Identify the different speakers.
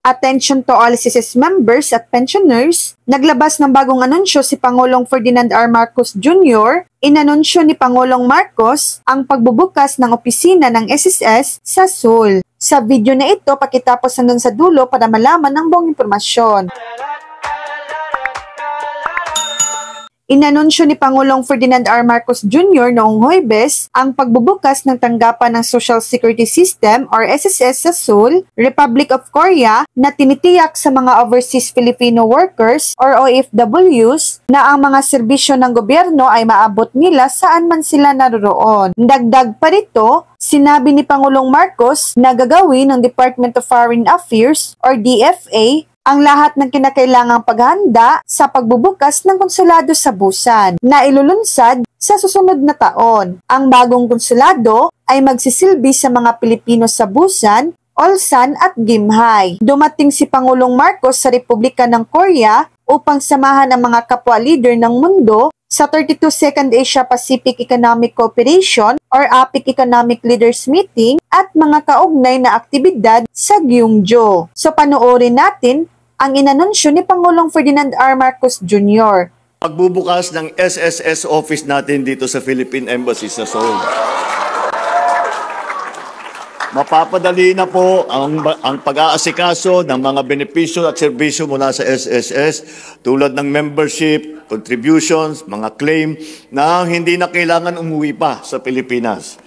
Speaker 1: Attention to all SSS members at pensioners, naglabas ng bagong anunsyo si Pangulong Ferdinand R. Marcos Jr. Inanunsyo ni Pangulong Marcos ang pagbubukas ng opisina ng SSS sa Seoul. Sa video na ito, pakitapos hanggang sa dulo para malaman ang buong impormasyon. Inanunsyo ni Pangulong Ferdinand R. Marcos Jr. noong Huwebes ang pagbubukas ng tanggapan ng Social Security System or SSS sa Seoul, Republic of Korea na tinitiyak sa mga overseas Filipino workers or OFWs na ang mga serbisyo ng gobyerno ay maabot nila saan man sila naroroon. Dagdag pa rito, sinabi ni Pangulong Marcos na gagawin ng Department of Foreign Affairs or DFA ang lahat ng kinakailangang paghahanda sa pagbubukas ng konsulado sa Busan na ilulunsad sa susunod na taon. Ang bagong konsulado ay magsisilbi sa mga Pilipino sa Busan, Ulsan at Gimhae. Dumating si Pangulong Marcos sa Republika ng Korea upang samahan ang mga kapwa-leader ng mundo sa 32nd Asia-Pacific Economic Cooperation or APEC Economic Leaders Meeting at mga kaugnay na aktibidad sa Gyeongju. So panoorin natin ang inanunsyo ni Pangulong Ferdinand R. Marcos Jr.
Speaker 2: Pagbubukas ng SSS office natin dito sa Philippine Embassy sa Seoul. Mapapadali na po ang pag-aasikaso ng mga benepisyo at serbisyo mula sa SSS tulad ng membership, contributions, mga claim na hindi na kailangan umuwi pa sa Pilipinas.